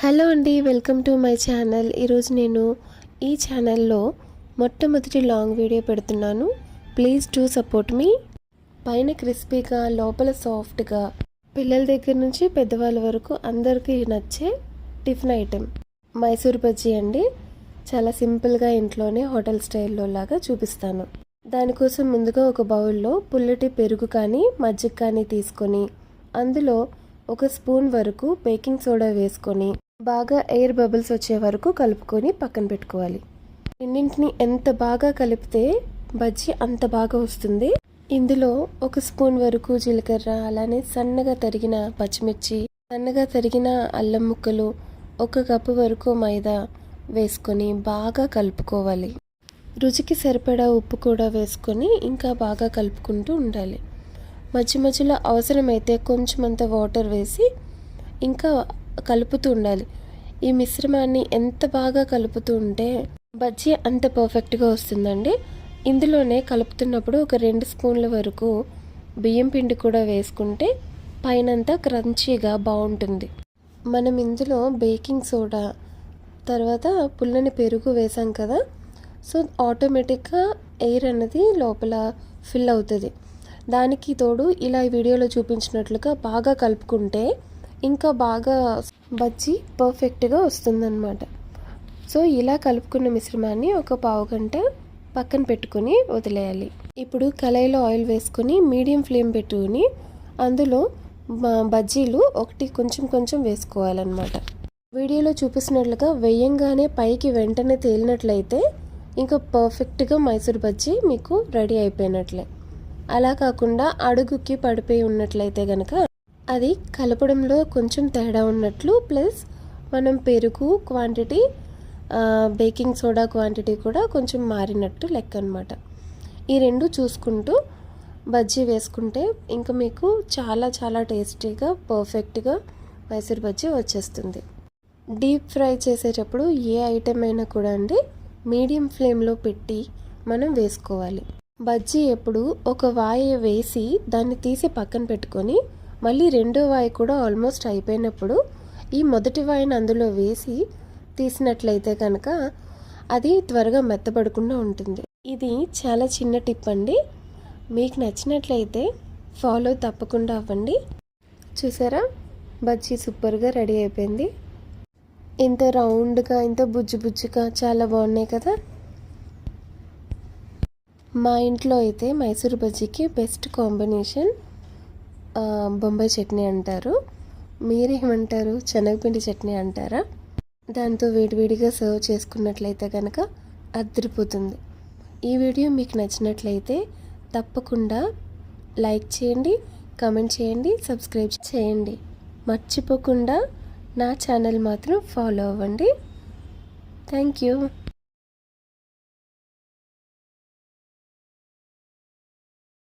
Hello అండి, welcome to my channel. ఈరోజు నేను ఈ ఛానల్లో మొట్టమొదటి లాంగ్ వీడియో పెడుతున్నాను. ప్లీజ్ డూ సపోర్ట్ మీ. పైన క్రిస్పీగా లోపల సాఫ్ట్గా పిల్లల దగ్గర నుంచి పెద్దవాళ్ళ వరకు అందరికీ నచ్చే టిఫిన్ ఐటెం మైసూర్ బజ్జీ అండి. చాలా సింపుల్గా ఇంట్లోనే హోటల్ స్టైల్లో లాగా చూపిస్తాను. దానికోసం ముందుగా ఒక బౌల్లో పుల్లటి పెరుగు కానీ మజ్జిగ కానీ తీసుకొని అందులో ఒక స్పూన్ వరకు బేకింగ్ సోడా వేసుకొని బాగా ఎయిర్ బబుల్స్ వచ్చే వరకు కలుపుకొని పక్కన పెట్టుకోవాలి. రెండింటిని ఎంత బాగా కలిపితే బజ్జీ అంత బాగా వస్తుంది. ఇందులో ఒక స్పూన్ వరకు జీలకర్ర, అలానే సన్నగా తరిగిన పచ్చిమిర్చి, సన్నగా తరిగిన అల్లం ముక్కలు, ఒక కప్పు వరకు మైదా వేసుకొని బాగా కలుపుకోవాలి. రుచికి సరిపడా ఉప్పు కూడా వేసుకొని ఇంకా బాగా కలుపుకుంటూ ఉండాలి. మధ్య మధ్యలో అవసరమైతే కొంచెం అంత వాటర్ వేసి ఇంకా కలుపుతూ ఉండాలి. ఈ మిశ్రమాన్ని ఎంత బాగా కలుపుతూ ఉంటే బజ్జీ అంత పర్ఫెక్ట్గా వస్తుందండి. ఇందులోనే కలుపుతున్నప్పుడు ఒక 2 స్పూన్ల వరకు బియ్యం పిండి కూడా వేసుకుంటే పైనంతా క్రంచీగా బాగుంటుంది. మనం ఇందులో బేకింగ్ సోడా తర్వాత పుల్లని పెరుగు వేసాం కదా, సో ఆటోమేటిక్గా ఎయిర్ అనేది లోపల ఫిల్ అవుతుంది. దానికి తోడు ఇలా ఈ వీడియోలో చూపించినట్లుగా బాగా కలుపుకుంటే ఇంకా బాగా బజ్జీ పర్ఫెక్ట్గా వస్తుందన్నమాట. సో ఇలా కలుపుకున్న మిశ్రమాన్ని ఒక పావు గంట పక్కన పెట్టుకొని వదిలేయాలి. ఇప్పుడు కళాయిలో ఆయిల్ వేసుకొని మీడియం ఫ్లేమ్ పెట్టుకుని అందులో బజ్జీలు ఒకటి కొంచెం కొంచెం వేసుకోవాలన్నమాట. వీడియోలో చూపిస్తున్నట్లుగా వేయంగానే పైకి వెంటనే తేలినట్లయితే ఇంకా పర్ఫెక్ట్గా మైసూర్ బజ్జీ మీకు రెడీ అయిపోయినట్లే. అలా కాకుండా అడుగుకి పడిపోయి ఉన్నట్లయితే కనుక అది కలపడంలో కొంచెం తేడా ఉన్నట్లు, ప్లస్ మనం పెరుగు క్వాంటిటీ, బేకింగ్ సోడా క్వాంటిటీ కూడా కొంచెం మారినట్టు లెక్క అనమాట. ఈ రెండు చూసుకుంటూ బజ్జీ వేసుకుంటే ఇంకా మీకు చాలా చాలా టేస్టీగా పర్ఫెక్ట్గా మైసూర్ బజ్జీ వచ్చేస్తుంది. డీప్ ఫ్రై చేసేటప్పుడు ఏ ఐటెం అయినా కూడా అండి మీడియం ఫ్లేమ్లో పెట్టి మనం వేసుకోవాలి. బజ్జీ ఎప్పుడు ఒక వాయి వేసి దాన్ని తీసి పక్కన పెట్టుకొని మళ్ళీ రెండో వాయి కూడా ఆల్మోస్ట్ అయిపోయినప్పుడు ఈ మొదటి వాయిని అందులో వేసి తీసినట్లయితే కనుక అది త్వరగా మెత్తబడకుండా ఉంటుంది. ఇది చాలా చిన్న టిప్ అండి. మీకు నచ్చినట్లయితే ఫాలో తప్పకుండా అవ్వండి. చూసారా, బజ్జీ సూపర్గా రెడీ అయిపోయింది. ఇంత రౌండ్గా, ఇంత బుజ్జు బుజ్జుగా చాలా బాగున్నాయి కదా. మా ఇంట్లో అయితే మైసూర్ బజ్జీకి బెస్ట్ కాంబినేషన్ బొంబాయి చట్నీ అంటారు. మీరేమంటారు? శనగపిండి చట్నీ అంటారా? దాంతో వేడివేడిగా సర్వ్ చేసుకున్నట్లయితే కనుక అదిరిపోతుంది. ఈ వీడియో మీకు నచ్చినట్లయితే తప్పకుండా లైక్ చేయండి, కామెంట్ చేయండి, సబ్స్క్రైబ్ చేయండి. మర్చిపోకుండా నా ఛానల్ మాత్రం ఫాలో అవ్వండి. Thank you.